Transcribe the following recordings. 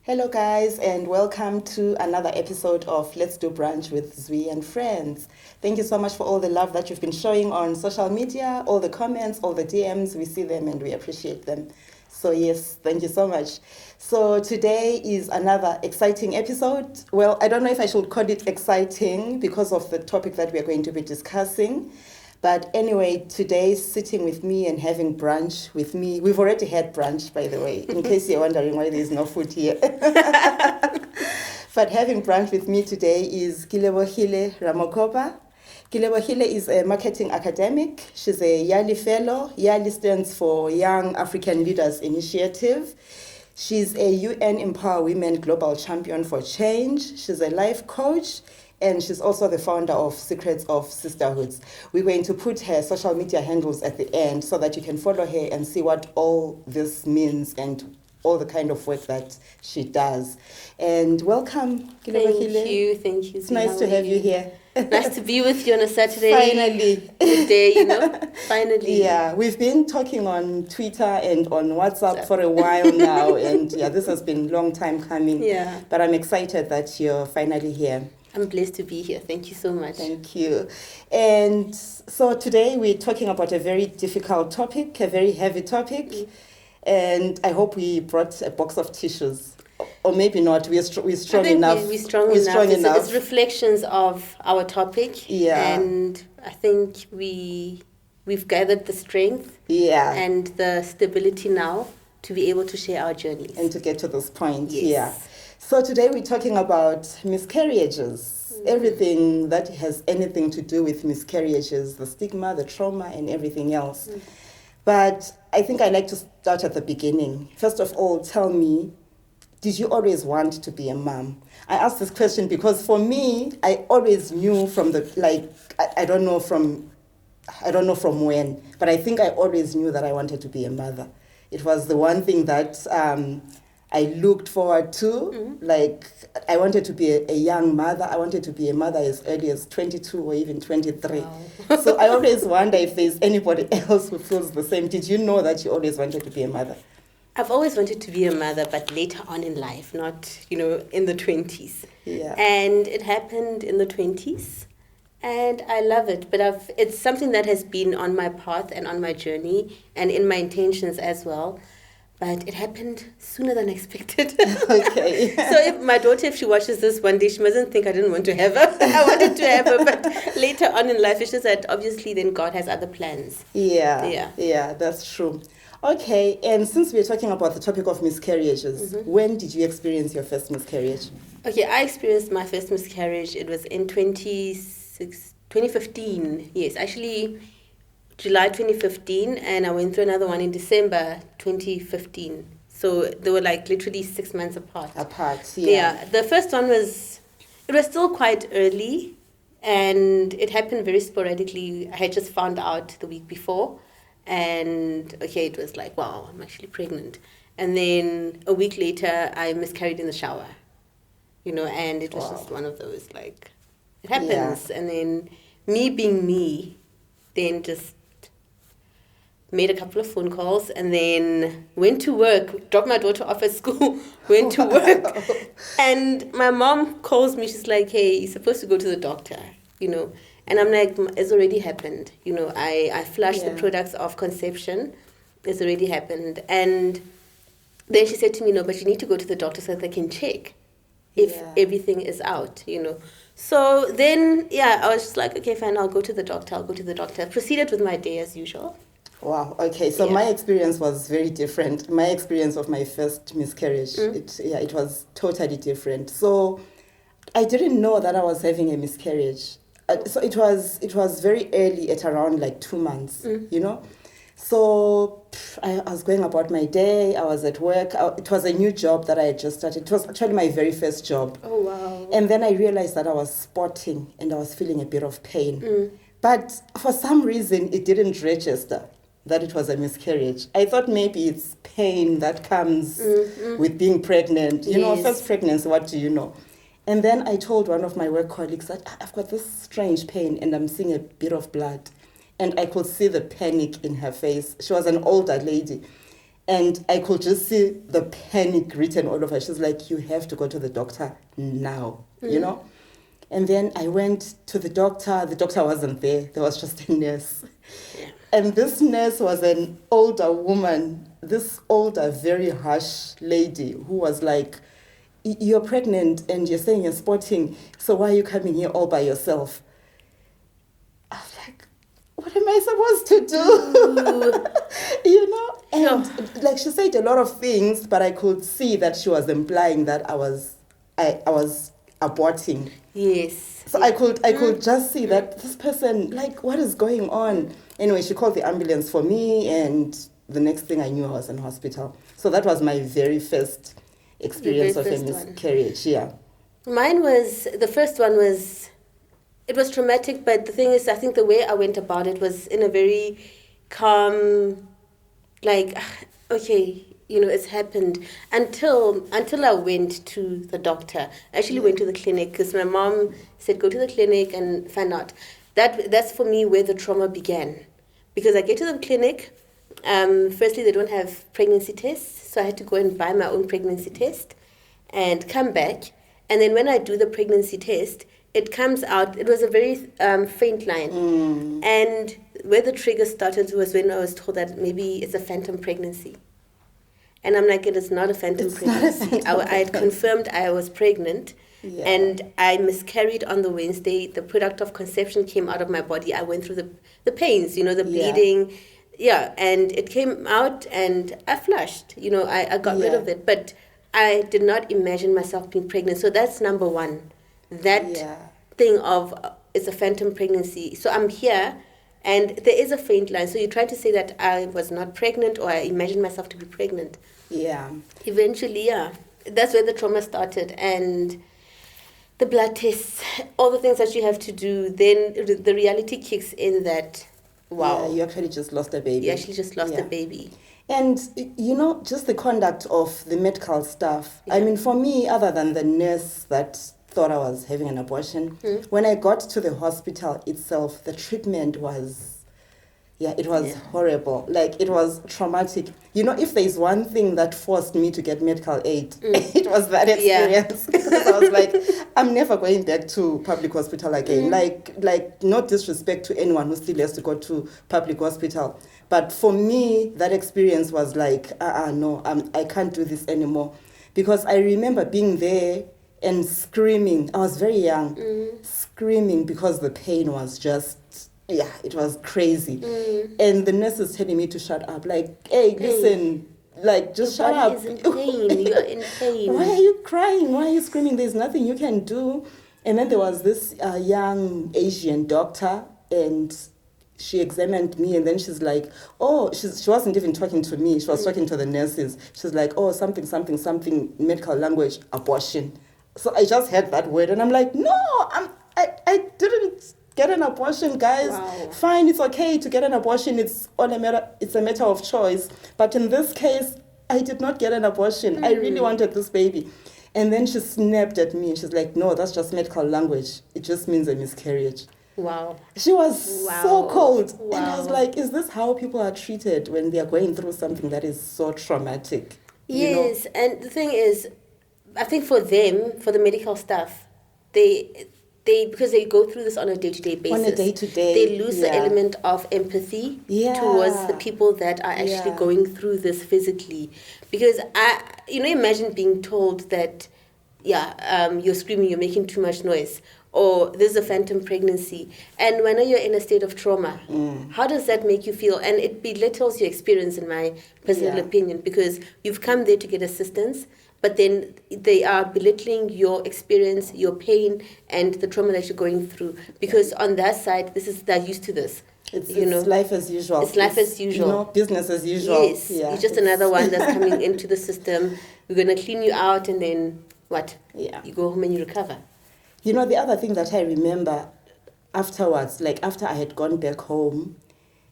Hello, guys, and welcome to another episode of Let's Do Brunch with Zwi and Friends. Thank you so much for all the love that you've been showing on social media, all the comments, all the DMs. We see them and we appreciate them. So, yes, thank you so much. So, today is another exciting episode. Well, I don't know if I should call it exciting because of the topic that we are going to be discussing. But anyway, today, sitting with me and having brunch with me. We've already had brunch, by the way, in case you're wondering why there's no food here. But having brunch with me today is Kelebogile Ramokgopa. Kelebogile is a marketing academic. She's a YALI fellow. YALI stands for Young African Leaders Initiative. She's a UN Empower Women Global Champion for Change. She's a life coach. And she's also the founder of Secrets of Sisterhoods. We're going to put her social media handles at the end so that you can follow her and see what all this means and all the kind of work that she does. And welcome, Kelebogile. Thank you. It's nice to have you here. Nice to be with you on a Saturday. Finally. Day, finally. Yeah, we've been talking on Twitter and on WhatsApp for a while now. And yeah, this has been a long time coming. Yeah. But I'm excited that you're finally here. I'm blessed to be here. Thank you so much. Thank you. And so today we're talking about a very difficult topic, a very heavy topic. And I hope we brought a box of tissues. Or maybe not. We're strong enough. We're strong enough. It's reflections of our topic. Yeah. And I think we've gathered the strength and the stability now to be able to share our journeys. And to get to this point. Yes. Yeah. So today we're talking about miscarriages, everything that has anything to do with miscarriages, the stigma, the trauma, and everything else. But I think I'd like to start at the beginning. First of all, tell me, did you always want to be a mom? I ask this question because for me, I always knew from I don't know from when, but I think I always knew that I wanted to be a mother. It was the one thing that I looked forward to. Like, I wanted to be a young mother. I wanted to be a mother as early as 22 or even 23. Wow. So I always wonder if there's anybody else who feels the same. Did you know that you always wanted to be a mother? I've always wanted to be a mother, but later on in life, not, in the 20s. Yeah. And it happened in the 20s. And I love it. But it's something that has been on my path and on my journey and in my intentions as well. But it happened sooner than expected. Okay. So my daughter, if she watches this one day, she mustn't think I didn't want to have her. I wanted to have her, but later on in life, it's just that obviously then God has other plans. Yeah, that's true. Okay, and since we're talking about the topic of miscarriages, when did you experience your first miscarriage? Okay, I experienced my first miscarriage. It was in 2015. Yes, actually July 2015, and I went through another one in December 2015. So they were like literally 6 months apart. Yeah. The first one was still quite early, and it happened very sporadically. I had just found out the week before, and it was like, wow, I'm actually pregnant. And then a week later, I miscarried in the shower, and it was just one of those, like, it happens. Yeah. And then me being me, then just made a couple of phone calls and then went to work, dropped my daughter off at school, went to work. And my mom calls me, she's like, hey, you're supposed to go to the doctor, And I'm like, it's already happened. I flushed the products of conception. It's already happened. And then she said to me, no, but you need to go to the doctor so that they can check if everything is out, So then, I was just like, okay, fine, I'll go to the doctor. I proceeded with my day as usual. Wow. Okay. So my experience was very different. My experience of my first miscarriage, it was totally different. So I didn't know that I was having a miscarriage. So it was very early, at around like 2 months, So I was going about my day. I was at work. It was a new job that I had just started. It was actually my very first job. Oh, wow. And then I realized that I was spotting and I was feeling a bit of pain. But for some reason, it didn't register that it was a miscarriage. I thought maybe it's pain that comes with being pregnant. First pregnancy, what do you know? And then I told one of my work colleagues that I've got this strange pain and I'm seeing a bit of blood. And I could see the panic in her face. She was an older lady. And I could just see the panic written all over. She's like, you have to go to the doctor now, you know? And then I went to the doctor. The doctor wasn't there. There was just a nurse. Yeah. And this nurse was an older woman, this older, very harsh lady who was like, you're pregnant and you're saying you're sporting, so why are you coming here all by yourself? I was like, what am I supposed to do? You know? And like she said a lot of things, but I could see that she was implying that I was aborting. Yes. So I could just see that this person, like, what is going on? Anyway, she called the ambulance for me, and the next thing I knew, I was in hospital. So that was my very first experience of a miscarriage. Yeah. Mine was, the first one was, it was traumatic, but the thing is, I think the way I went about it was in a very calm, like, okay, you know, it's happened, until I went to the doctor. I actually went to the clinic because my mom said, go to the clinic and find out. That's for me where the trauma began. Because I get to the clinic, firstly, they don't have pregnancy tests, so I had to go and buy my own pregnancy test and come back. And then when I do the pregnancy test, it comes out, it was a very faint line. And where the trigger started was when I was told that maybe it's a phantom pregnancy. And I'm like, it is not a phantom pregnancy. I had confirmed I was pregnant, and I miscarried on the Wednesday. The product of conception came out of my body. I went through the pains, you know, the bleeding. Yeah, and it came out, and I flushed. You know, I got rid of it. But I did not imagine myself being pregnant. So that's number one. That thing of it's a phantom pregnancy. So I'm here, and there is a faint line. So you're trying to say that I was not pregnant, or I imagined myself to be pregnant. Yeah. Eventually, that's where the trauma started. And the blood tests, all the things that you have to do, then the reality kicks in that, wow. Yeah, you actually just lost a baby. You actually just lost a baby. And, you know, just the conduct of the medical staff. I mean, for me, other than the nurse that thought I was having an abortion, when I got to the hospital itself, the treatment was... it was horrible. Like, it was traumatic. You know, if there's one thing that forced me to get medical aid, it was that experience. Because I was like, I'm never going back to public hospital again. Like, no disrespect to anyone who still has to go to public hospital. But for me, that experience was like, no, I can't do this anymore. Because I remember being there and screaming. I was very young, screaming because the pain was just... it was crazy. And the nurse is telling me to shut up. Like, hey, listen, like, just shut up. Your body is in pain. You're in pain. Why are you crying? Why are you screaming? There's nothing you can do. And then there was this young Asian doctor, and she examined me, and then she's like, she wasn't even talking to me. She was talking to the nurses. She's like, something, medical language, abortion. So I just heard that word, and I'm like, no, I didn't get an abortion, guys. Wow. Fine, it's okay to get an abortion. It's a matter of choice. But in this case, I did not get an abortion. I really wanted this baby. And then she snapped at me. She's like, no, that's just medical language. It just means a miscarriage. Wow. She was so cold. Wow. And I was like, is this how people are treated when they are going through something that is so traumatic? Yes, you know? And the thing is, I think for them, for the medical staff, they because they go through this on a day-to-day basis. They lose the element of empathy towards the people that are actually going through this physically. Because imagine being told that, you're screaming, you're making too much noise, or there's a phantom pregnancy. And when you're in a state of trauma, how does that make you feel? And it belittles your experience, in my personal opinion, because you've come there to get assistance, but then they are belittling your experience, your pain, and the trauma that you're going through. Because on that side, they're used to this. It's life as usual. It's life as usual. Business as usual. Yes, you're just another one that's coming into the system. We're going to clean you out, and then what? Yeah. You go home and you recover. You know, the other thing that I remember afterwards, like after I had gone back home,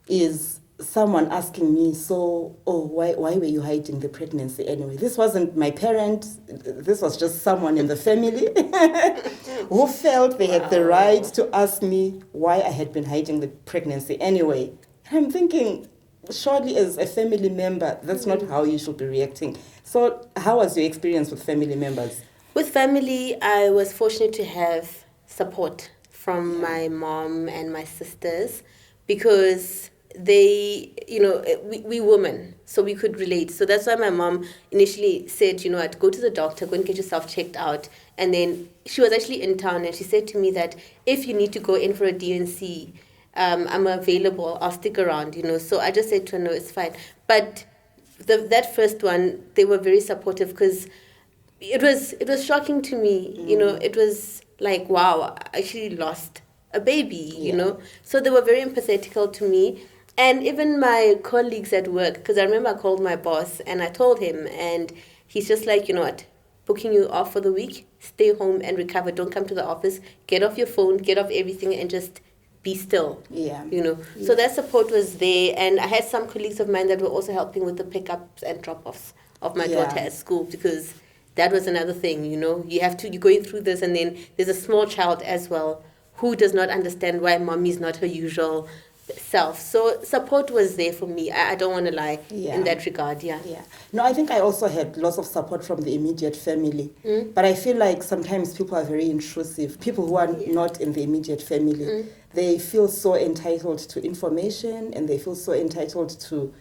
is someone asking me, why were you hiding the pregnancy anyway? This wasn't my parent. This was just someone in the family who felt they had the right to ask me why I had been hiding the pregnancy anyway. And I'm thinking, surely as a family member, that's not how you should be reacting. So how was your experience with family members? With family, I was fortunate to have support from my mom and my sisters, because they, we women, so we could relate. So that's why my mom initially said, I'd go to the doctor, go and get yourself checked out. And then she was actually in town, and she said to me that if you need to go in for a DNC, I'm available, I'll stick around, So I just said to her, no, it's fine. But that first one, they were very supportive, because it was shocking to me, it was like, wow, I actually lost a baby, So they were very empathetical to me. And even my colleagues at work, because I remember I called my boss and I told him, and he's just like, what, booking you off for the week, stay home and recover, don't come to the office, get off your phone, get off everything, and just be still. So that support was there. And I had some colleagues of mine that were also helping with the pickups and drop-offs of my daughter at school, because that was another thing, you're going through this, and then there's a small child as well who does not understand why mommy's not her usual self. So support was there for me. I don't want to lie in that regard. No, I think I also had lots of support from the immediate family. But I feel like sometimes people are very intrusive. People who are not in the immediate family, they feel so entitled to information, and they feel so entitled to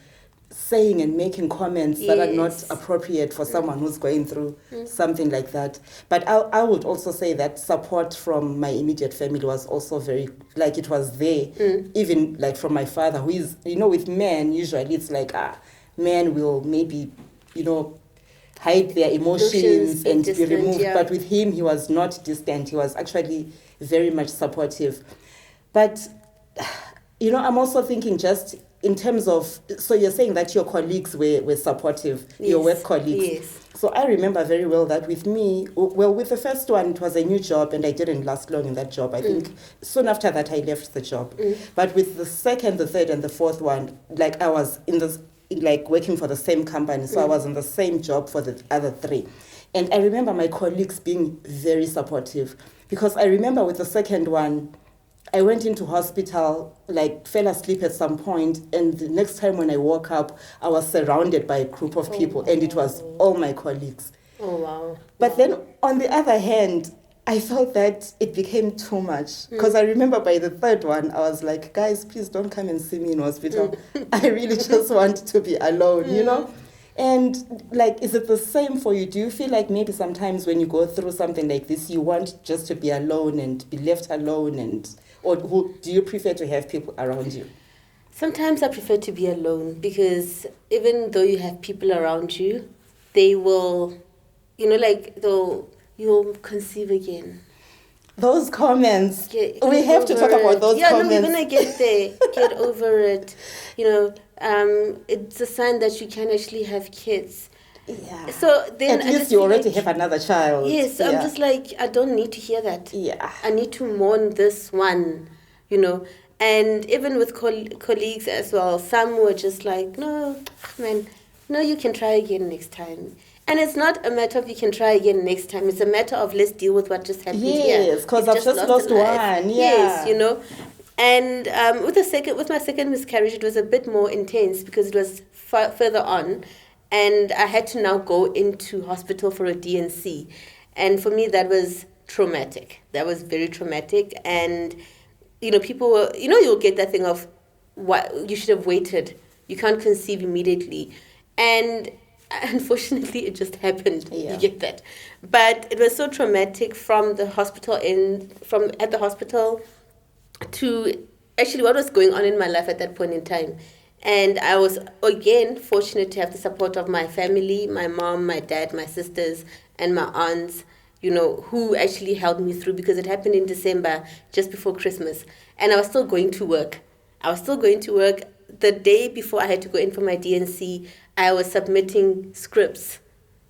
saying and making comments that are not appropriate for someone who's going through something like that. But I would also say that support from my immediate family was also very, like, it was there, even like from my father, who is, with men, usually it's like, men will maybe, hide their emotions and distant, be removed. But with him, he was not distant. He was actually very much supportive. But, I'm also thinking just in terms of, so you're saying that your colleagues were supportive, your work colleagues. Yes. So I remember very well that with me, with the first one, it was a new job and I didn't last long in that job. I think soon after that I left the job. But with the second, the third and the fourth one, like I was working for the same company. So I was in the same job for the other three. And I remember my colleagues being very supportive, because I remember with the second one, I went into hospital, fell asleep at some point, and the next time when I woke up, I was surrounded by a group of people, and it was all my colleagues. Oh, wow. But then, on the other hand, I felt that it became too much, because I remember by the third one, I was like, guys, please don't come and see me in hospital. I really just want to be alone, And, is it the same for you? Do you feel like maybe sometimes when you go through something like this, you want just to be alone and be left alone, or do you prefer to have people around you? Sometimes I prefer to be alone, because even though you have people around you, they will, you'll conceive again. Those comments. We have to talk about those comments. Yeah, no, we're going to get there. Get over it. It's a sign that you can actually have kids. Yeah. So then at least you already have another child. Yes, I'm just like, I don't need to hear that. Yeah. I need to mourn this one, And even with colleagues as well, some were just like, no, man, no, you can try again next time. And it's not a matter of you can try again next time. It's a matter of let's deal with what just happened here. Yes, because I've just lost one. Yeah. Yes, And with my second miscarriage, it was a bit more intense, because it was further on. And I had to now go into hospital for a DNC. And for me, that was traumatic. That was very traumatic. And, people were, you'll get that thing of, what you should have waited. You can't conceive immediately. And unfortunately, it just happened. Yeah. You get that. But it was so traumatic from the hospital at the hospital to actually what was going on in my life at that point in time. And I was, again, fortunate to have the support of my family, my mom, my dad, my sisters, and my aunts, who actually helped me through, because it happened in December, just before Christmas. And I was still going to work. The day before I had to go in for my DNC, I was submitting scripts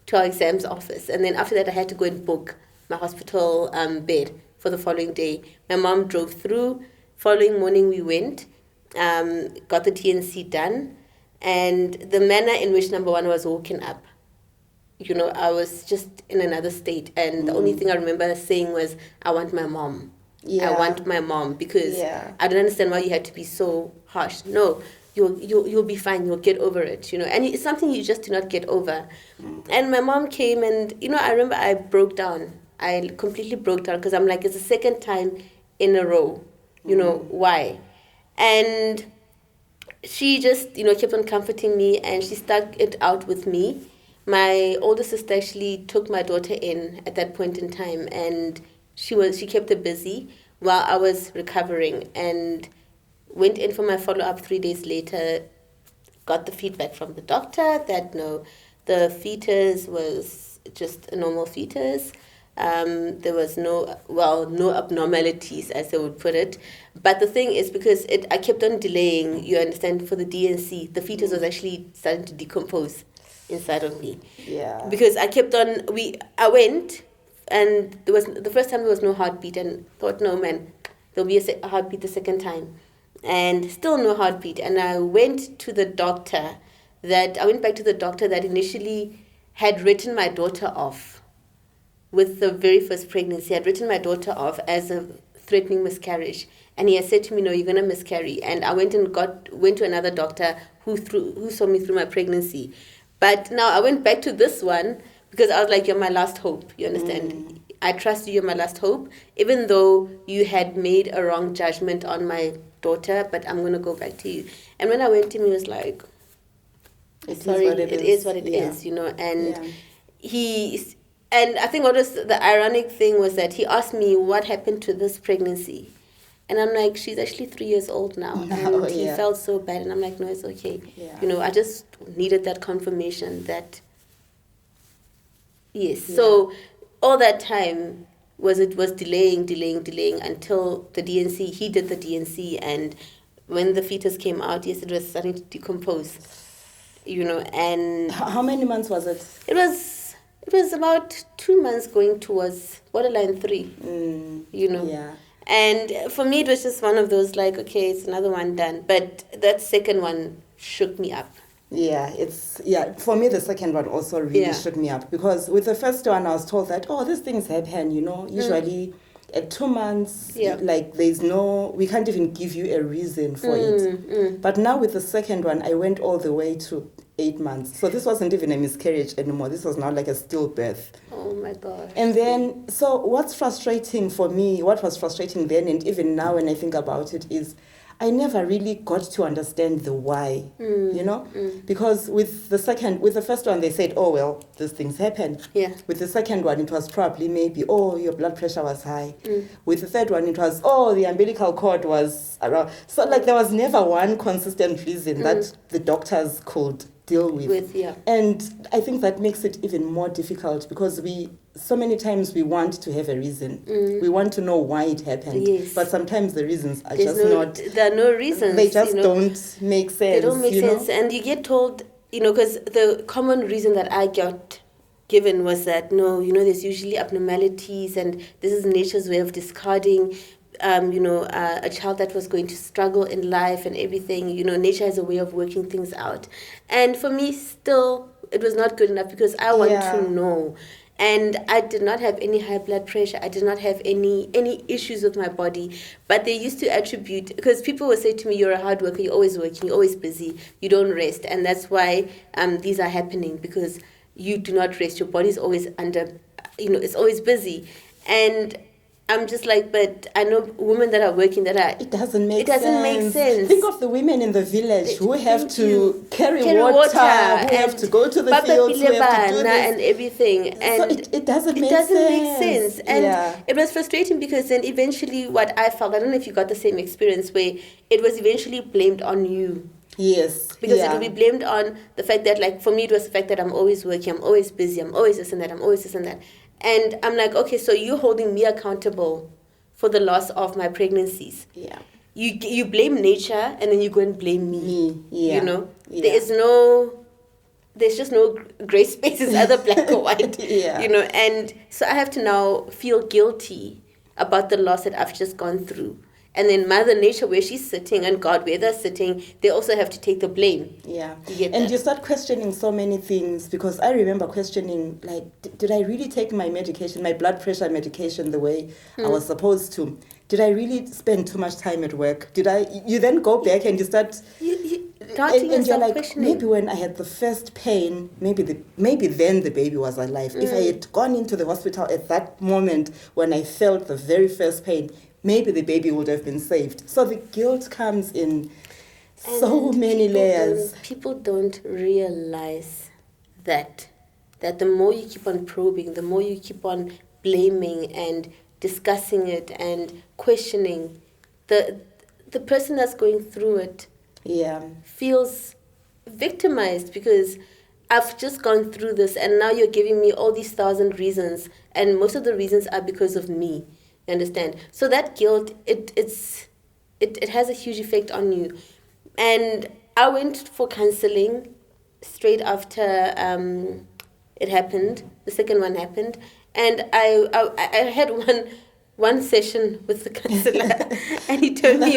to our exams office. And then after that, I had to go and book my hospital bed for the following day. My mom drove through. Following morning, we went. Got the DNC done, and the manner in which number one was woken up, I was just in another state, and the only thing I remember saying was, I want my mom. I want my mom, because I don't understand why you had to be so harsh. No, you'll be fine, you'll get over it, and it's something you just do not get over. And my mom came, and I remember I broke down. I completely broke down, because I'm like, it's the second time in a row, why? And she just kept on comforting me, and she stuck it out with me. My older sister actually took my daughter in at that point in time, and she kept her busy while I was recovering, and went in for my follow-up 3 days later, got the feedback from the doctor that no, the fetus was just a normal fetus. There was no abnormalities, as they would put it. But the thing is, because I kept on delaying, you understand, for the D&C, the fetus was actually starting to decompose inside of me. Yeah. Because I kept on, I went, and the first time there was no heartbeat, and thought, no man, there'll be a heartbeat the second time. And still no heartbeat. And I went back to the doctor that initially had written my daughter off with the very first pregnancy. I'd written my daughter off as a threatening miscarriage. And he had said to me, no, you're going to miscarry. And I went to another doctor who saw me through my pregnancy. But now I went back to this one because I was like, you're my last hope. You understand? I trust you, you're my last hope. Even though you had made a wrong judgment on my daughter, but I'm going to go back to you. And when I went to him, he was like, it is what it is, and and I think what was the ironic thing was that he asked me what happened to this pregnancy. And I'm like, she's actually 3 years old now. And he felt so bad. And I'm like, no, it's okay. Yeah. I just needed that confirmation that, yes. Yeah. So all that time was delaying until the D&C, he did the D&C. And when the fetus came out, yes, it was starting to decompose, and... How many months was it? It was about 2 months going towards borderline 3, Yeah. And for me, it was just one of those, like, okay, it's another one done. But that second one shook me up. Yeah, for me, the second one also really shook me up. Because with the first one, I was told that, these things happen, usually at 2 months, like we can't even give you a reason for it. But now with the second one, I went all the way to 8 months. So this wasn't even a miscarriage anymore. This was now like a stillbirth. Oh my gosh. And then, so what's frustrating for me, what was frustrating then and even now when I think about it is I never really got to understand the why, because with the first one, they said, these things happen. Yeah. With the second one, it was probably maybe, your blood pressure was high. With the third one, it was, the umbilical cord was around. So like there was never one consistent reason that the doctors could deal with. And I think that makes it even more difficult because so many times we want to have a reason. We want to know why it happened. Yes. But sometimes the reasons are not... There are no reasons. They just don't make sense. They don't make sense. And you get told, because the common reason that I got given was that, no, there's usually abnormalities and this is nature's way of discarding a child that was going to struggle in life and everything. Nature has a way of working things out. And for me, still, it was not good enough because I want to know. And I did not have any high blood pressure. I did not have any issues with my body. But they used to attribute, because people would say to me, you're a hard worker, you're always working, you're always busy, you don't rest. And that's why these are happening, because you do not rest. Your body's always it's always busy. And I'm just like, but I know women that are working it doesn't make sense. Think of the women in the village who have to carry water, who have to go to the fields, who have to do this. And everything. And so it doesn't make sense. And it was frustrating because then eventually what I felt, I don't know if you got the same experience, where it was eventually blamed on you. Yes. Because it would be blamed on the fact that, like, for me, it was the fact that I'm always working, I'm always busy, I'm always this and that, I'm always this and that. And I'm like, okay, so you're holding me accountable for the loss of my pregnancies. Yeah. You blame nature and then you go and blame me. Yeah. Yeah. There's just no gray spaces, either black or white. And so I have to now feel guilty about the loss that I've just gone through. And then Mother Nature, where she's sitting, and God, where they're sitting, they also have to take the blame. Yeah. You start questioning so many things, because I remember questioning, like, did I really take my medication, my blood pressure medication, the way I was supposed to? Did I really spend too much time at work? You then go back and you start... doubting and you're yourself, like, questioning. maybe when I had the first pain, maybe then the baby was alive. If I had gone into the hospital at that moment when I felt the very first pain, maybe the baby would have been saved. So the guilt comes in so many layers. People don't realize that the more you keep on probing, the more you keep on blaming and discussing it and questioning, the person that's going through it feels victimized, because I've just gone through this and now you're giving me all these 1,000 reasons, and most of the reasons are because of me. You understand? So that guilt, it has a huge effect on you. And I went for counseling straight after it happened. The second one happened, and I had one session with the counselor, and he told me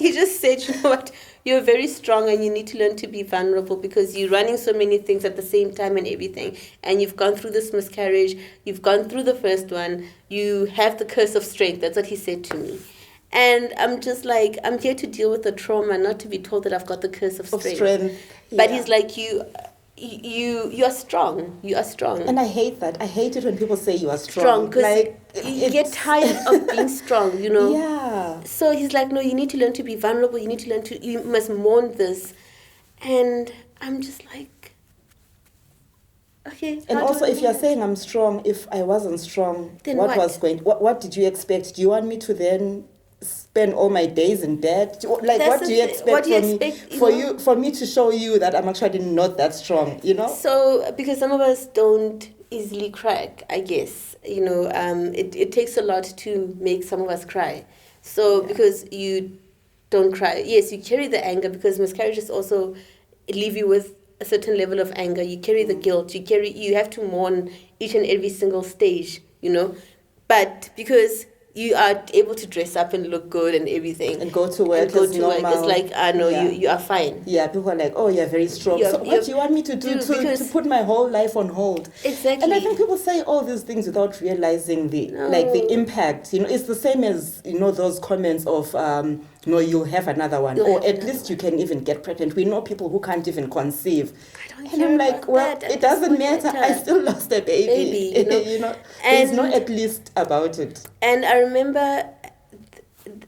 he just said, you know what, you're very strong and you need to learn to be vulnerable, because you're running so many things at the same time and everything, and you've gone through this miscarriage, you've gone through the first one, you have the curse of strength. That's what he said to me. And I'm just like, I'm here to deal with the trauma, not to be told that I've got the curse of strength. But he's like, you are strong. You are strong. And I hate that. I hate it when people say you are strong. Because like, you get tired of being strong, you know. Yeah. So he's like, no, you need to learn to be vulnerable. You need to learn to, you must mourn this. And I'm just like, okay. And also, if you're saying I'm strong, if I wasn't strong, then what did you expect? Do you want me to then spend all my days in bed? Like, what do you expect for me to show you that I'm actually not that strong, you know? So, because some of us don't easily crack, I guess, you know, it takes a lot to make some of us cry. So, because you don't cry, yes, you carry the anger, because miscarriages also leave you with a certain level of anger. You carry the guilt, you have to mourn each and every single stage, you know, but because you are able to dress up and look good and everything. And go to work as normal. It's like, I know, you are fine. Yeah, people are like, oh, you're very strong. So what do you want me to do to put my whole life on hold? Exactly. And I think people say all these things without realizing the impact. You know, it's the same as, you know, those comments of, no, you'll have another one. Or at least you can even get pregnant. We know people who can't even conceive. And I'm like, well, it doesn't matter. I still lost a baby. You know? You know, there's no at least about it. And I remember,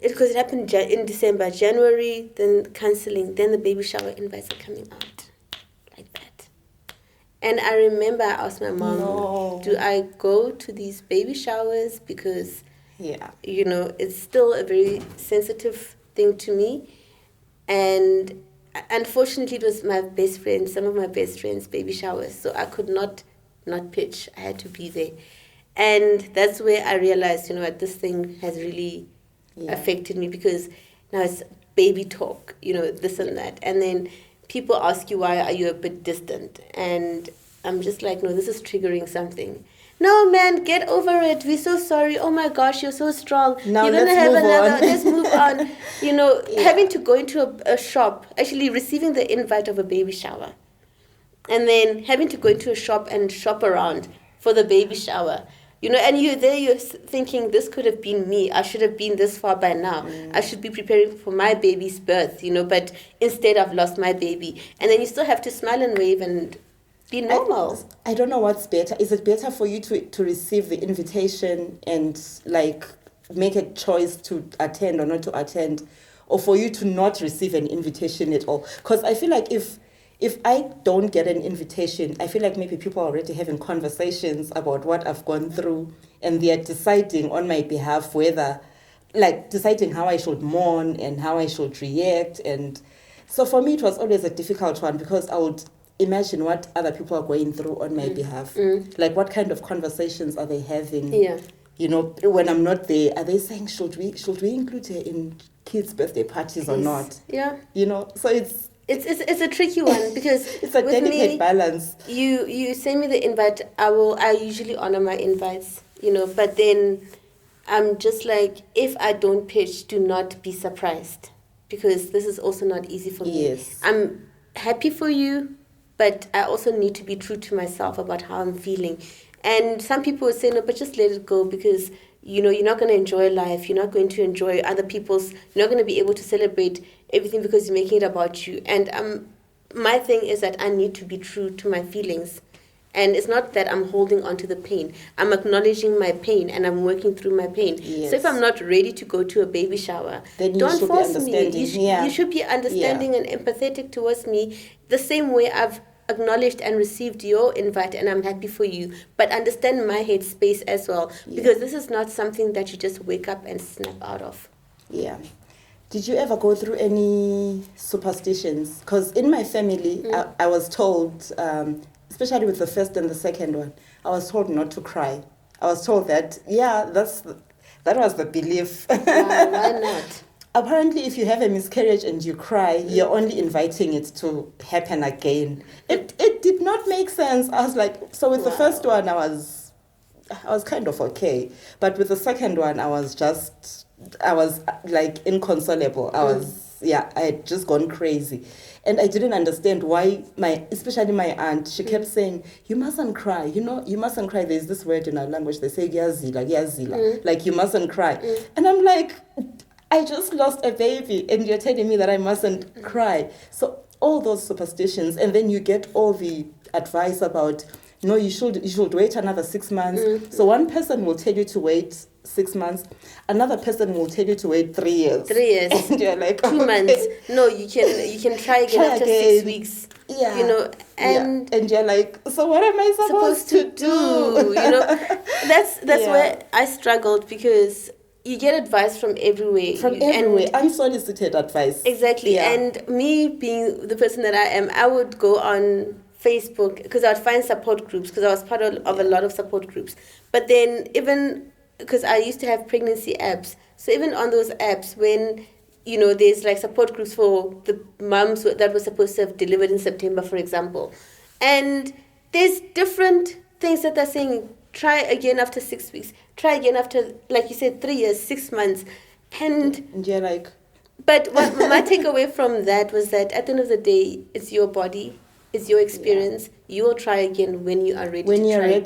because it happened in December, January, then counseling, then the baby shower invites are coming out. Like that. And I remember I asked my mom, do I go to these baby showers? Because, you know, it's still a very sensitive thing to me. And unfortunately, it was some of my best friends' baby showers. So I could not pitch. I had to be there. And that's where I realized, you know what, this thing has really affected me, because now it's baby talk, you know, this and that. And then people ask you, why are you a bit distant? And I'm just like, no, this is triggering something. No, man, get over it. We're so sorry. Oh my gosh, you're so strong. Now you're gonna have another. Let's move on. You know, having to go into a shop, actually receiving the invite of a baby shower, and then having to go into a shop and shop around for the baby shower. You know, and you're thinking, this could have been me. I should have been this far by now. I should be preparing for my baby's birth, you know, but instead I've lost my baby. And then you still have to smile and wave and be normal. I don't know what's better. Is it better for you to receive the invitation and, like, make a choice to attend or not to attend, or for you to not receive an invitation at all? Because I feel like if I don't get an invitation, I feel like maybe people are already having conversations about what I've gone through, and they are deciding on my behalf whether, like, deciding how I should mourn and how I should react. And so for me, it was always a difficult one, because I would imagine what other people are going through on my behalf. Like, what kind of conversations are they having? You know, when I'm not there, are they saying, should we include her in kids' birthday parties or not? You know, so it's a tricky one, because it's a delicate balance. You send me the invite, I usually honor my invites, you know, but then I'm just like, if I don't pitch, do not be surprised, because this is also not easy for me. I'm happy for you, but I also need to be true to myself about how I'm feeling. And some people would say, no, but just let it go, because, you know, you're not going to enjoy life. You're not going to enjoy other people's, you're not going to be able to celebrate everything because you're making it about you. And my thing is that I need to be true to my feelings. And it's not that I'm holding on to the pain. I'm acknowledging my pain and I'm working through my pain. Yes. So if I'm not ready to go to a baby shower, then don't force me. You should be understanding and empathetic towards me the same way I've acknowledged and received your invite and I'm happy for you. But understand my headspace as well. Because this is not something that you just wake up and snap out of. Yeah. Did you ever go through any superstitions? Because in my family, I was told... especially with the first and the second one, I was told not to cry. I was told that, that was the belief. Why not? Apparently, if you have a miscarriage and you cry, you're only inviting it to happen again. It did not make sense. I was like, so with the first one, I was kind of okay. But with the second one, I was like inconsolable. I had just gone crazy. And I didn't understand why especially my aunt, she kept saying, you mustn't cry. You mustn't cry. There's this word in our language, they say, giyazila. Like, you mustn't cry. And I'm like, I just lost a baby and you're telling me that I mustn't cry. So all those superstitions, and then you get all the advice about, no, you should wait another 6 months. So one person will tell you to wait 6 months, another person will tell you to wait 3 years. 3 years. And you're like, 2 months. No, you can try again after 6 weeks. Yeah. And you're like, so what am I supposed to do? That's where I struggled, because you get advice from everywhere. Unsolicited advice. Exactly. Yeah. And me being the person that I am, I would go on Facebook because I would find support groups, because I was part of a lot of support groups. But then even because I used to have pregnancy apps, so even on those apps, when there's like support groups for the moms that were supposed to have delivered in September, for example, and there's different things that they're saying. Try again after 6 weeks. Try again after, like you said, 3 years, 6 months, and you're like. But what my takeaway from that was that at the end of the day, it's your body. It's your experience. Yeah. You will try again when you are ready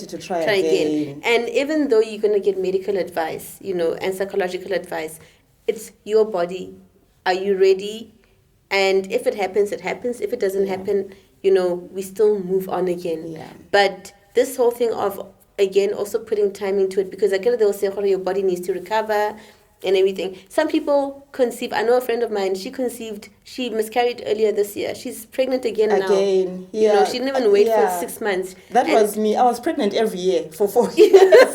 to try again. And even though you're going to get medical advice, and psychological advice, it's your body. Are you ready? And if it happens, it happens. If it doesn't happen, we still move on again. Yeah. But this whole thing of, again, also putting time into it, because again, they'll say, your body needs to recover and everything. Some people conceive. I know a friend of mine, she miscarried earlier this year. She's pregnant again now. Yeah. She didn't even wait for 6 months. That was me. I was pregnant every year for 4 years.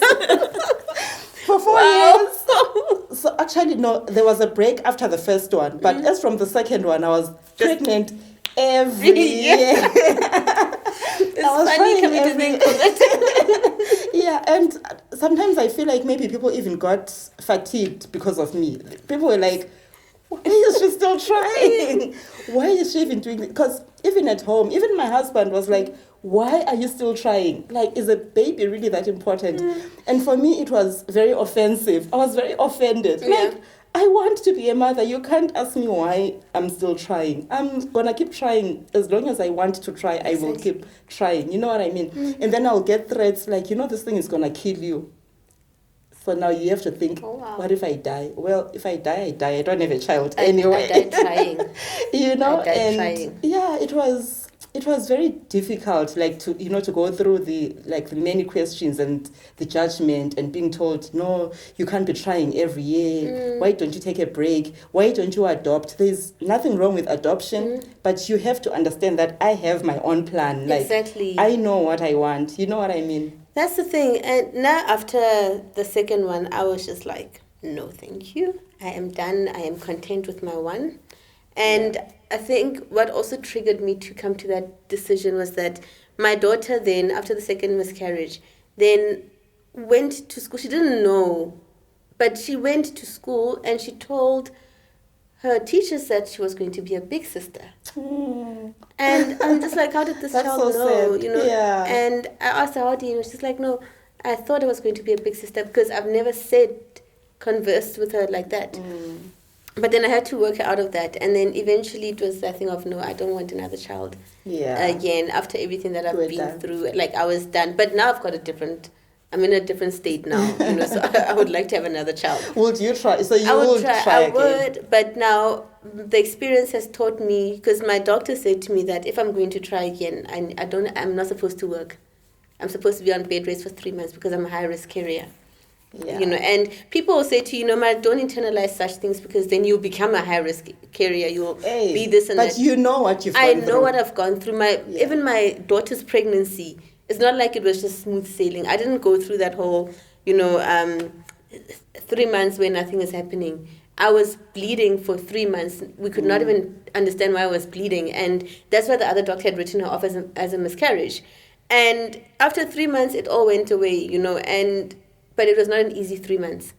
For 4 years. So actually, no, there was a break after the first one. But as from the second one, I was pregnant every year. It's funny coming to think of it. Yeah, and sometimes I feel like maybe people even got fatigued because of me. People were like, why is she still trying? Why is she even doing it? Because even at home, even my husband was like, why are you still trying? Like, is a baby really that important? And for me, it was very offensive. I was very offended. Like, I want to be a mother. You can't ask me why I'm still trying. I'm going to keep trying. As long as I want to try, I will keep trying. You know what I mean? And then I'll get threats like, this thing is going to kill you. So now you have to think, what if I die? Well, if I die, I die. I don't have a child anyway. I died trying. Trying. Yeah, it was very difficult, like to go through the many questions and the judgment and being told, no, you can't be trying every year. Why don't you take a break? Why don't you adopt? There's nothing wrong with adoption, but you have to understand that I have my own plan. Like, exactly. I know what I want. You know what I mean? That's the thing. And now after the second one, I was just like, no, thank you. I am done. I am content with my one. And I think what also triggered me to come to that decision was that my daughter then, after the second miscarriage, then went to school. She didn't know, but she went to school and she told her teachers that she was going to be a big sister. And I'm just like, how did this child know? Sad. Yeah. And I asked her, how do you know? She's like, no, I thought I was going to be a big sister because I've never conversed with her like that. But then I had to work her out of that. And then eventually it was that thing of, no, I don't want another child again after everything that I've been through. Like, I was done. But now I've got a different I'm in a different state now, so I would like to have another child. Would you try? So you would try again? I would, but now the experience has taught me, because my doctor said to me that if I'm going to try again, I'm not supposed to work. I'm supposed to be on bed rest for 3 months because I'm a high-risk carrier. Yeah. And people will say to you, don't internalize such things, because then you'll become a high-risk carrier. You'll be this and that. But you know what you've gone through. I know what I've gone through. Even my daughter's pregnancy, it's not like it was just smooth sailing. I didn't go through that whole, 3 months where nothing is happening. I was bleeding for 3 months. We could not even understand why I was bleeding. And that's why the other doctor had written her off as a miscarriage. And after 3 months, it all went away, but it was not an easy 3 months.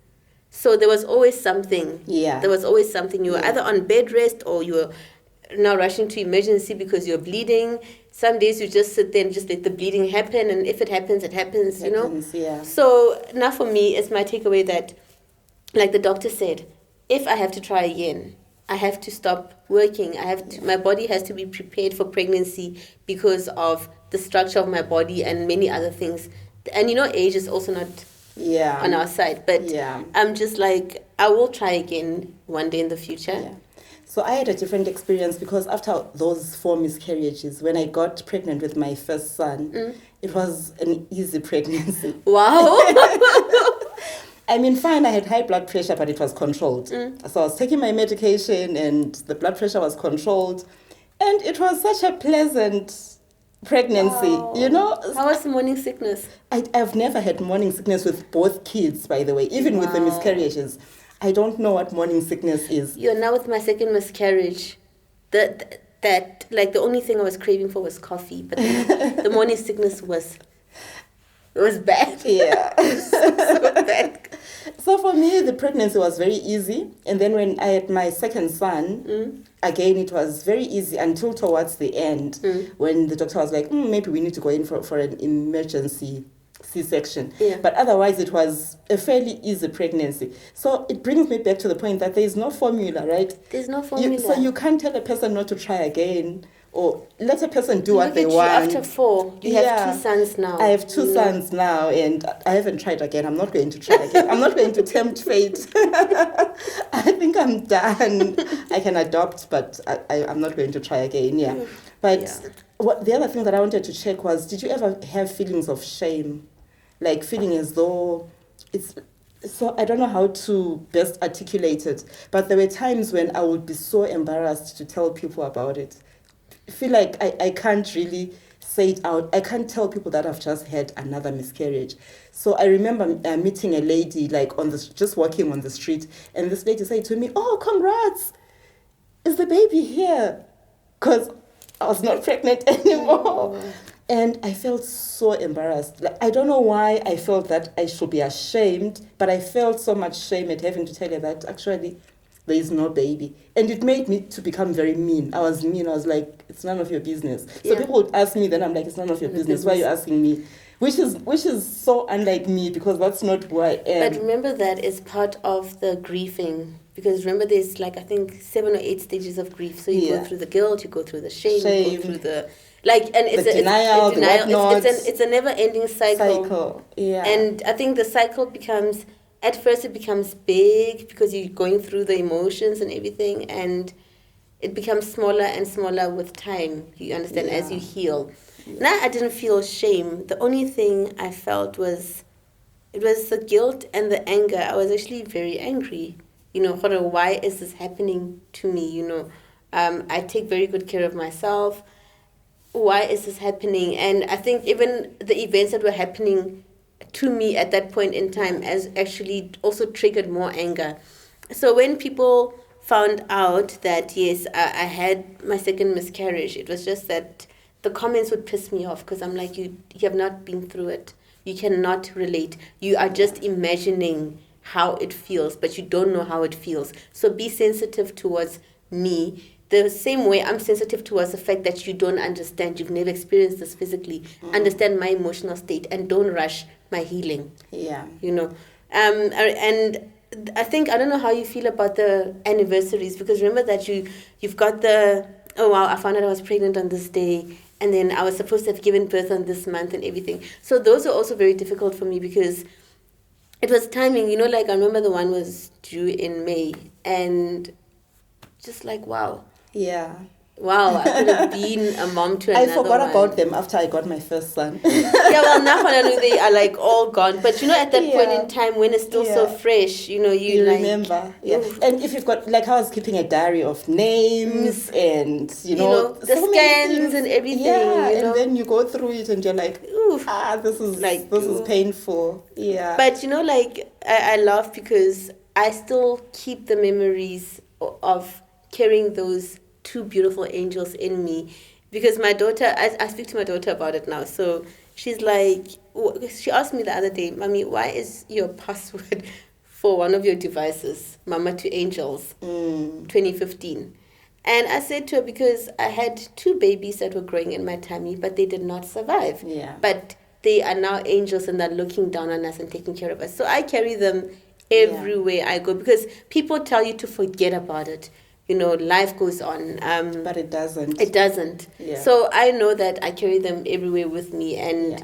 So there was always something. Yeah. There was always something. You were either on bed rest or you were now rushing to emergency because you're bleeding. Some days you just sit there and just let the bleeding happen. And if it happens, it happens, Yeah. So now for me, it's my takeaway that, like the doctor said, if I have to try again, I have to stop working. My body has to be prepared for pregnancy because of the structure of my body and many other things. And age is also not on our side. But I'm just like, I will try again one day in the future. Yeah. So I had a different experience, because after those 4 miscarriages, when I got pregnant with my first son, it was an easy pregnancy. Wow. I mean, fine, I had high blood pressure, but it was controlled. So I was taking my medication and the blood pressure was controlled. And it was such a pleasant pregnancy, How was the morning sickness? I've never had morning sickness with both kids, by the way, even with the miscarriages. I don't know what morning sickness is. You're now with my second miscarriage. The only thing I was craving for was coffee, but the morning sickness was bad. Yeah. so bad. So for me, the pregnancy was very easy. And then when I had my second son, again, it was very easy until towards the end, when the doctor was like, maybe we need to go in for an emergency C-section. Yeah. But otherwise, it was a fairly easy pregnancy. So it brings me back to the point that there is no formula, right? There's no formula. So you can't tell a person not to try again, or let a person do what they want. After 4, you have 2 sons now. I have 2 sons now, and I haven't tried again. I'm not going to try again. I'm not going to tempt fate. I think I'm done. I can adopt, but I'm not going to try again. Yeah. But the other thing that I wanted to check was, did you ever have feelings of shame? Like feeling as though it's... So I don't know how to best articulate it, but there were times when I would be so embarrassed to tell people about it. I feel like I can't really say it out. I can't tell people that I've just had another miscarriage. So I remember meeting a lady, like just walking on the street, and this lady said to me, "Oh, congrats! Is the baby here?" Because I was not pregnant anymore. And I felt so embarrassed. Like, I don't know why I felt that I should be ashamed, but I felt so much shame at having to tell her that actually there is no baby. And it made me to become very mean. I was mean. I was like, it's none of your business. So people would ask me, then I'm like, it's none of your business. Why are you asking me? Which is so unlike me, because that's not who I am. But remember, that is part of the grieving. Because remember, there's like, I think 7 or 8 stages of grief. So you go through the guilt, you go through the shame. You go through the... and it's the denial. It's a never-ending cycle. Yeah. And I think the cycle becomes, at first it becomes big because you're going through the emotions and everything, and it becomes smaller and smaller with time. You understand, as you heal. Yeah. Now I didn't feel shame. The only thing I felt was the guilt and the anger. I was actually very angry. Why is this happening to me? I take very good care of myself. Why is this happening? And I think even the events that were happening to me at that point in time has actually also triggered more anger. So when people found out that, yes, I had my second miscarriage, it was just that the comments would piss me off, because I'm like, you have not been through it. You cannot relate. You are just imagining how it feels, but you don't know how it feels. So be sensitive towards me. The same way I'm sensitive towards the fact that you don't understand, you've never experienced this physically, understand my emotional state, and don't rush my healing. Yeah. And I think, I don't know how you feel about the anniversaries, because remember that you've got the, oh wow, I found out I was pregnant on this day, and then I was supposed to have given birth on this month and everything. So those were also very difficult for me because it was timing, like I remember the one was due in May, and just like, wow. Yeah. Wow, I could have been a mom to another I forgot one. about them after I got my first son. Yeah, well, now they are like all gone. But at that point in time when it's still so fresh, you like, remember. Yeah. And if you've got, like, I was keeping a diary of names and, the so scans and everything. Yeah, and then you go through it and you're like, oof, this is painful. Yeah. But, I laugh because I still keep the memories of carrying those two beautiful angels in me, because my daughter, I speak to my daughter about it now, so she's like, she asked me the other day, Mommy, why is your password for one of your devices Mama to Angels 2015? And I said to her, because I had two babies that were growing in my tummy, but they did not survive. Yeah. But they are now angels and they're looking down on us and taking care of us. So I carry them everywhere I go, because people tell you to forget about it. Life goes on. But it doesn't. It doesn't. Yeah. So I know that I carry them everywhere with me, and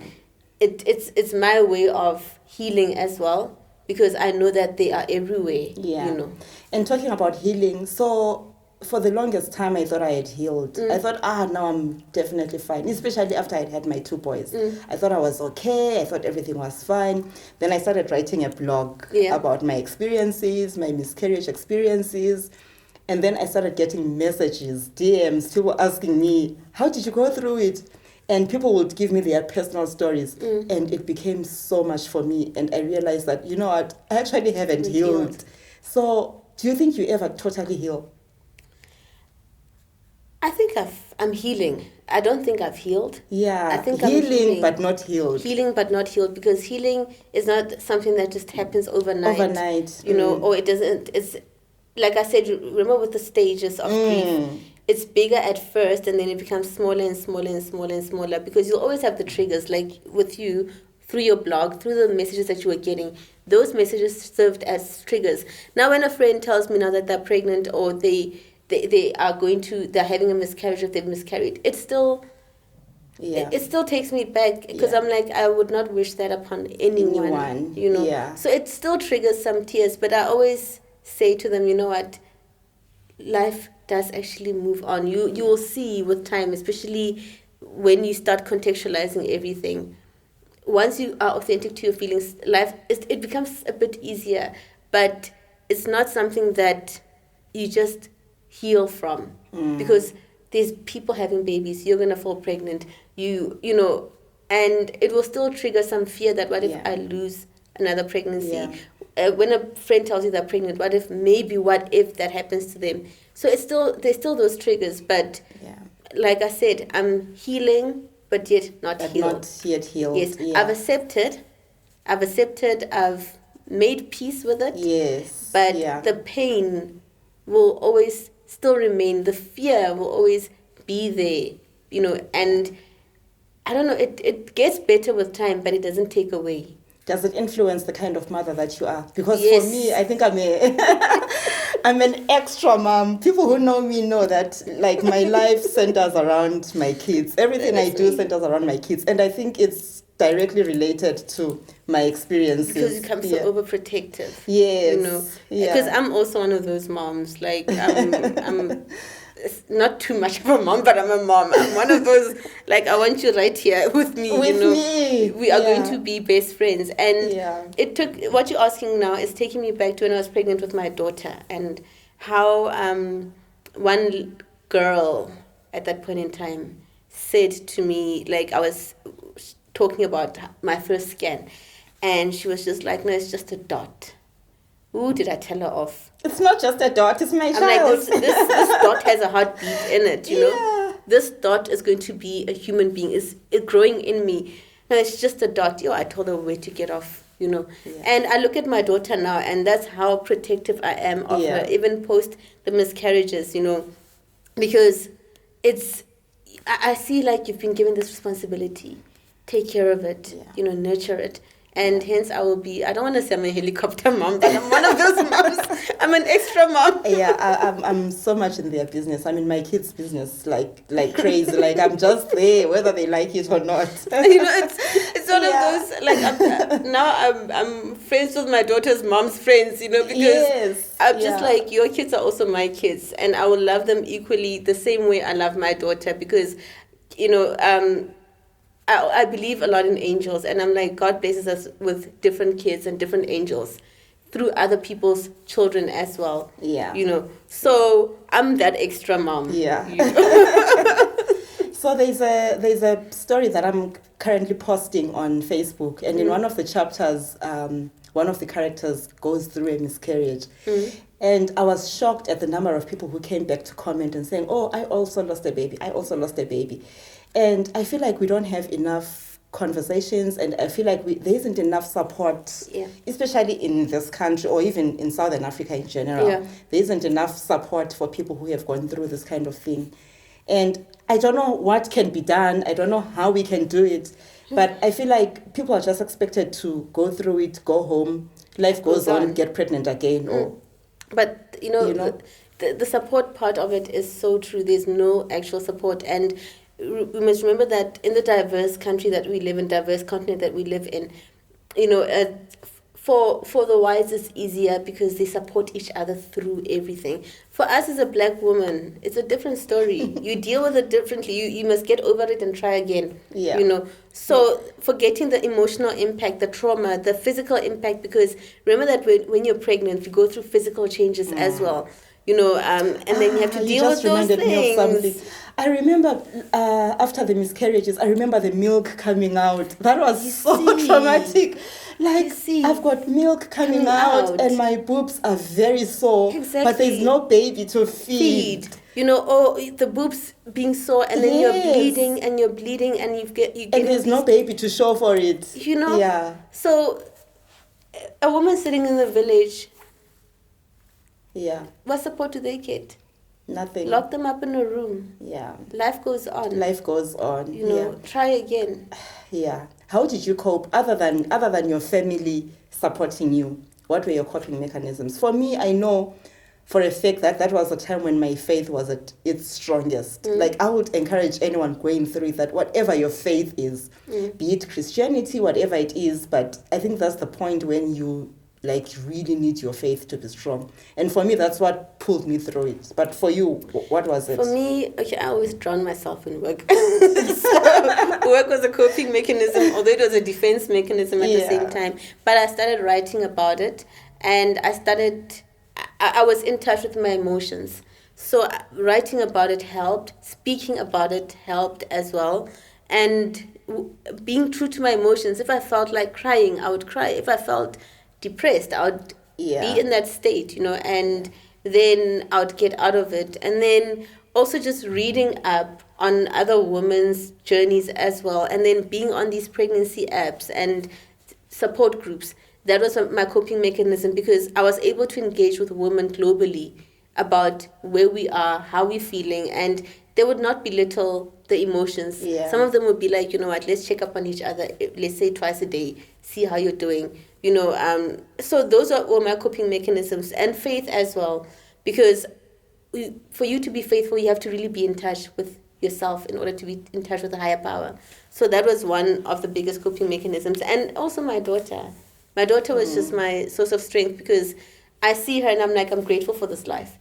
it's my way of healing as well, because I know that they are everywhere. Yeah. And talking about healing, so for the longest time I thought I had healed. I thought, now I'm definitely fine, especially after I'd had my two boys. I thought I was okay. I thought everything was fine. Then I started writing a blog about my experiences, my miscarriage experiences. And then I started getting messages, DMs, people asking me, how did you go through it? And people would give me their personal stories. And it became so much for me. And I realized that, what, I actually haven't healed. So do you think you ever totally heal? I think I'm healing. I don't think I've healed. Yeah, I think healing but not healed. Healing but not healed, because healing is not something that just happens overnight. Or it doesn't, it's, like I said, remember with the stages of grief, it's bigger at first and then it becomes smaller and smaller and smaller and smaller, because you'll always have the triggers, like with you, through your blog, through the messages that you were getting. Those messages served as triggers. Now when a friend tells me now that they're pregnant, or they're having a miscarriage, if they've miscarried, it still takes me back, because I'm like, I would not wish that upon anyone. So it still triggers some tears, but I always say to them, you know what, life does actually move on. You will see with time, especially when you start contextualizing everything. Once you are authentic to your feelings, life it becomes a bit easier, but it's not something that you just heal from, because there's people having babies, you're gonna fall pregnant, and it will still trigger some fear that what if I lose another pregnancy. When a friend tells you they're pregnant, what if that happens to them? So there's still those triggers, but like I said, I'm healing, but yet not healed. Not yet healed. Yes, I've accepted, I've made peace with it. Yes. But the pain will always still remain. The fear will always be there, and I don't know, it gets better with time, but it doesn't take away. Does it influence the kind of mother that you are? Because for me, I think I'm an extra mom. People who know me know that, like, my life centers around my kids. Everything I do centers around my kids. And I think it's directly related to my experiences. Because you become so overprotective. Yes. Because I'm also one of those moms. Like, I'm not too much of a mom, but I'm a mom. I'm one of those, like, I want you right here with me. Me. We are going to be best friends. And it took, what you're asking now is taking me back to when I was pregnant with my daughter, and how one girl at that point in time said to me, like, I was talking about my first scan, and she was just like, no, it's just a dot. Who did I tell her off? It's not just a dot, it's my child. I'm like, this dot has a heartbeat in it, you know? This dot is going to be a human being. It's growing in me. No, it's just a dot. I told her where to get off, Yeah. And I look at my daughter now, and that's how protective I am of her, even post the miscarriages, because I see, like, you've been given this responsibility. Take care of it, nurture it. And hence I don't want to say I'm a helicopter mom, but I'm one of those moms. I'm an extra mom. Yeah, I'm so much in their business. I'm in my kids' business like crazy. Like I'm just there, whether they like it or not. It's one of those, like, I'm friends with my daughter's mom's friends, because I'm just like, your kids are also my kids, and I will love them equally the same way I love my daughter, because, I believe a lot in angels, and I'm like, God blesses us with different kids and different angels through other people's children as well. Yeah. So I'm that extra mom. Yeah. So there's a story that I'm currently posting on Facebook, and in one of the chapters, one of the characters goes through a miscarriage. And I was shocked at the number of people who came back to comment and saying, oh, I also lost a baby. And I feel like we don't have enough conversations, and I feel like there isn't enough support, especially in this country or even in Southern Africa in general. There isn't enough support for people who have gone through this kind of thing. And I don't know what can be done. I don't know how we can do it. But I feel like people are just expected to go through it, go home, life goes on, get pregnant again. But, the support part of it is so true. There's no actual support. And we must remember that in the diverse country that we live in, diverse continent that we live in, for the whites it's easier because they support each other through everything. For us as a black woman, it's a different story. You deal with it differently. You must get over it and try again. So forgetting the emotional impact, the trauma, the physical impact, because remember that when you're pregnant, you go through physical changes as well. And then you have to deal with those things. I remember after the miscarriages, I remember the milk coming out. That was so traumatic. Like, I've got milk coming out and my boobs are very sore, but there's no baby to feed. The boobs being sore, and then you're bleeding and and you get and there's no baby to show for it. So a woman sitting in the village, what support do they get? Nothing. Lock them up in a room. Life goes on. Try again. How did you cope other than your family supporting you? What were your coping mechanisms? For me, I know for a fact that was a time when my faith was at its strongest. Like, I would encourage anyone going through it that whatever your faith is, be it Christianity, whatever it is, but I think that's the point when you really need your faith to be strong. And for me, that's what pulled me through it. But for you, what was it? For me, I always drown myself in work. So work was a coping mechanism, although it was a defense mechanism at the same time. But I started writing about it, and I was in touch with my emotions. So writing about it helped. Speaking about it helped as well. And being true to my emotions. If I felt like crying, I would cry. If I felt depressed, I would be in that state, and then I would get out of it. And then also just reading up on other women's journeys as well, and then being on these pregnancy apps and support groups. That was my coping mechanism, because I was able to engage with women globally about where we are, how we're feeling, and they would not belittle the emotions. Some of them would be like, let's check up on each other, let's say twice a day, see how you're doing. So those are all my coping mechanisms, and faith as well, because for you to be faithful, you have to really be in touch with yourself in order to be in touch with a higher power. So that was one of the biggest coping mechanisms. And also my daughter. My daughter was just my source of strength, because I see her and I'm like, I'm grateful for this life.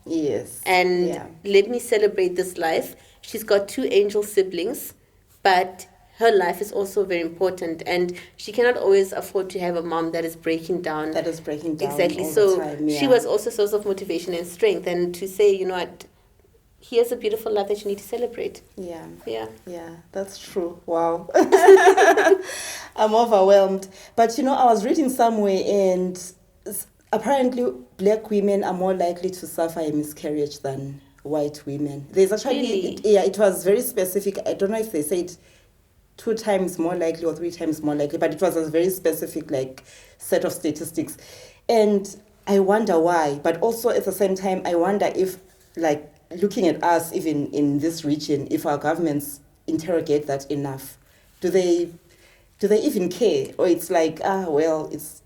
And let me celebrate this life. She's got 2 angel siblings, but her life is also very important, and she cannot always afford to have a mom that is breaking down. Exactly. All the time, she was also a source of motivation and strength, and to say, what, here's a beautiful life that you need to celebrate. Yeah, that's true. Wow. I'm overwhelmed. But I was reading somewhere, and apparently black women are more likely to suffer a miscarriage than white women. There's actually it was very specific. I don't know if they said 2 times more likely or 3 times more likely, but it was a very specific set of statistics. And I wonder why, but also at the same time I wonder if, looking at us even in this region, if our governments interrogate that enough. Do they Do they even care? Or it's like, well, it's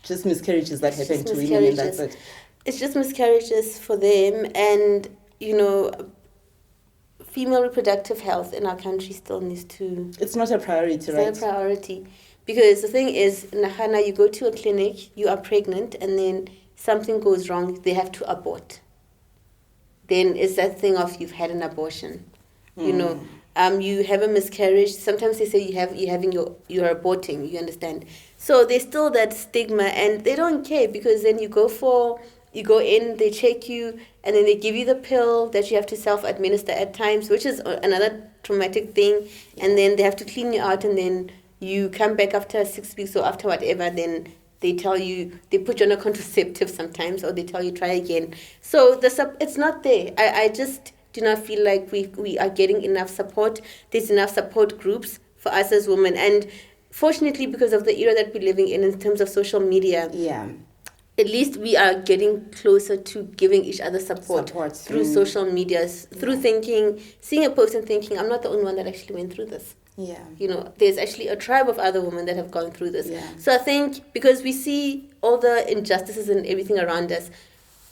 just miscarriages that happen to women and that's it? It's just miscarriages for them. And, female reproductive health in our country still needs to... It's not a priority, right? It's not a priority. Because the thing is, Nahana, you go to a clinic, you are pregnant, and then something goes wrong, they have to abort. Then it's that thing of you've had an abortion. You have a miscarriage. Sometimes they say you're aborting, you understand? So there's still that stigma, and they don't care, because then you go in, they check you, and then they give you the pill that you have to self-administer at times, which is another traumatic thing. And then they have to clean you out, and then you come back after 6 weeks or after whatever, then they tell you, they put you on a contraceptive sometimes, or they tell you try again. So it's not there. I just do not feel like we are getting enough support. There's enough support groups for us as women. And fortunately, because of the era that we're living in terms of social media, at least we are getting closer to giving each other support through social media, through seeing a post and thinking, I'm not the only one that actually went through this. Yeah. There's actually a tribe of other women that have gone through this. Yeah. So I think because we see all the injustices and everything around us,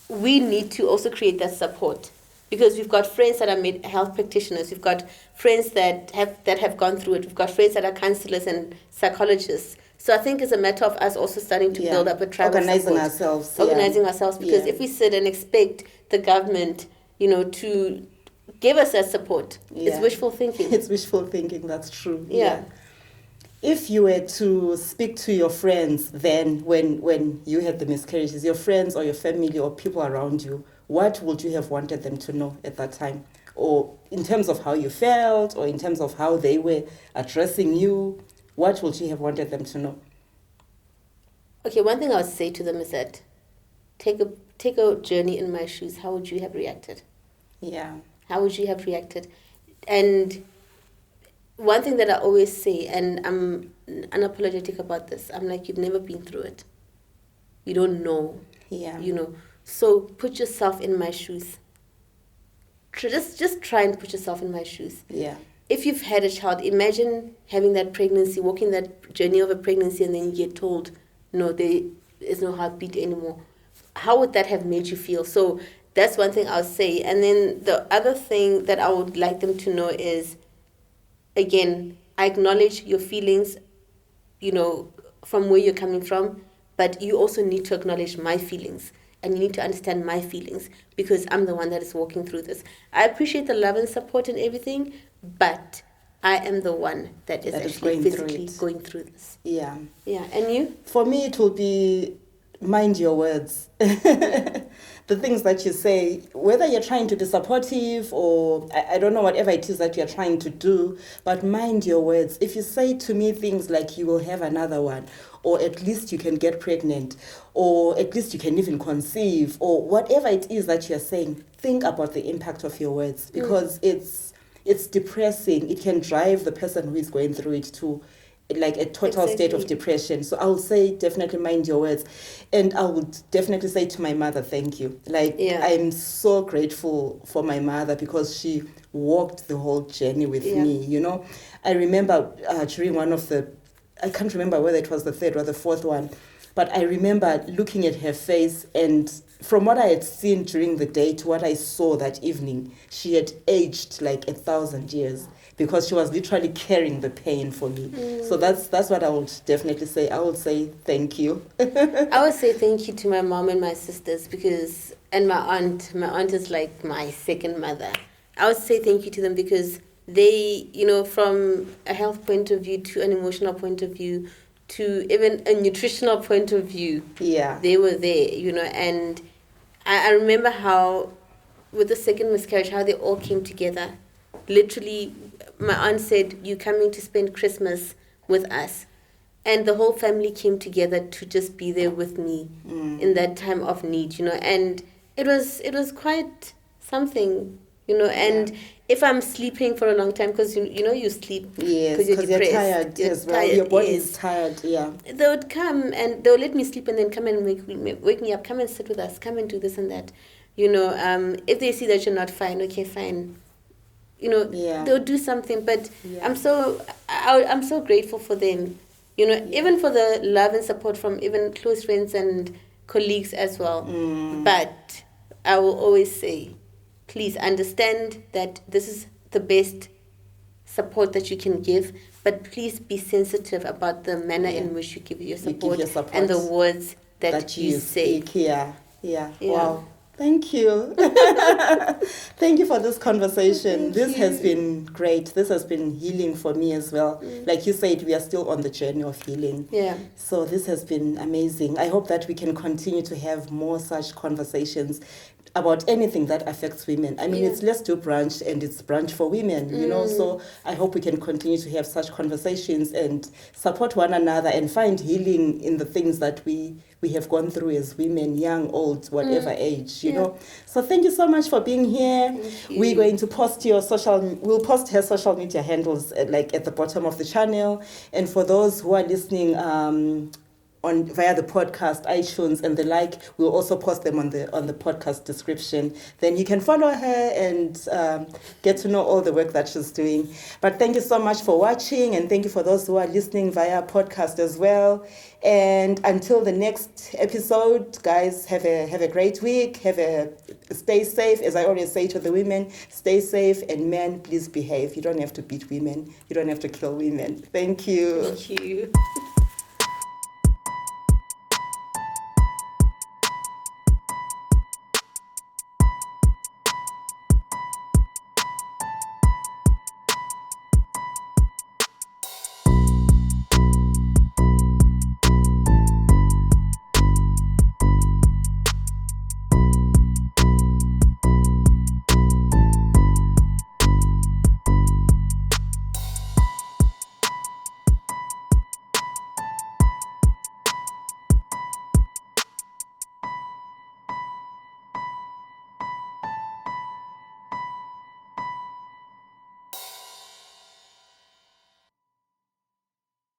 we need to also create that support. Because we've got friends that are health practitioners, we've got friends that have gone through it, we've got friends that are counselors and psychologists. So I think it's a matter of us also starting to build up a tribe Organizing of support. Organizing ourselves, because if we sit and expect the government, to give us that support, it's wishful thinking. It's wishful thinking, that's true. Yeah. If you were to speak to your friends then when you had the miscarriages, your friends or your family or people around you, what would you have wanted them to know at that time? Or in terms of how you felt, or in terms of how they were addressing you, what would you have wanted them to know? Okay, one thing I would say to them is that take a journey in my shoes. How would you have reacted? Yeah. How would you have reacted? And one thing that I always say, and I'm unapologetic about this, I'm like, you've never been through it. You don't know. Yeah. So put yourself in my shoes. Just try and put yourself in my shoes. Yeah. If you've had a child, imagine having that pregnancy, walking that journey of a pregnancy, and then you get told, no, there is no heartbeat anymore. How would that have made you feel? So that's one thing I'll say. And then the other thing that I would like them to know is, again, I acknowledge your feelings, from where you're coming from, but you also need to acknowledge my feelings. And you need to understand my feelings, because I'm the one that is walking through this. I appreciate the love and support and everything, but I am the one that is actually physically going through this. Yeah. Yeah. And you? For me, it will be mind your words. The things that you say, whether you're trying to be supportive or I don't know, whatever it is that you're trying to do, but mind your words. If you say to me things like you will have another one, or at least you can get pregnant, or at least you can even conceive, or whatever it is that you're saying, think about the impact of your words, because it's depressing. It can drive the person who is going through it to like a total state of depression. So I would say definitely mind your words. And I would definitely say to my mother, thank you. I'm so grateful for my mother, because she walked the whole journey with me, I remember during one of I can't remember whether it was the third or the fourth one, but I remember looking at her face, and from what I had seen during the day to what I saw that evening, she had aged like 1,000 years, because she was literally carrying the pain for me. So that's what I would definitely say. I would say thank you. I would say thank you to my mom and my sisters, and my aunt. My aunt is like my second mother. I would say thank you to them, because they, from a health point of view to an emotional point of view to even a nutritional point of view, they were there, and I remember how, with the second miscarriage, how they all came together. Literally, my aunt said, "You're coming to spend Christmas with us." And the whole family came together to just be there with me in that time of need, and it was quite something, and if I'm sleeping for a long time, because you sleep because you're depressed, tired as well. Your body is tired. They would come and they'll let me sleep, and then come and wake me up, come and sit with us, come and do this and that, if they see that you're not fine, okay, fine, they'll do something. But I'm so grateful for them. You know, even for the love and support from even close friends and colleagues as well. But I will always say, please understand that this is the best support that you can give, but please be sensitive about the manner in which you give your support, and the words that you say. Speak. Yeah. Wow. Thank you. Thank you for this conversation. This has been great. This has been healing for me as well. Like you said, we are still on the journey of healing. Yeah. So this has been amazing. I hope that we can continue to have more such conversations about anything that affects women. I mean, it's Let's Do Brunch, and it's Brunch for Women, you know, so I hope we can continue to have such conversations and support one another and find healing in the things that we have gone through as women, young, old, whatever age, you know. So thank you so much for being here. We're going to post we'll post her social media handles at the bottom of the channel. And for those who are listening via the podcast, iTunes and the like, we'll also post them on the podcast description. Then you can follow her and get to know all the work that she's doing. But thank you so much for watching, and thank you for those who are listening via podcast as well. And until the next episode, guys, have a great week. Stay safe. As I always say to the women, stay safe, and men, please behave. You don't have to beat women. You don't have to kill women. Thank you. Thank you.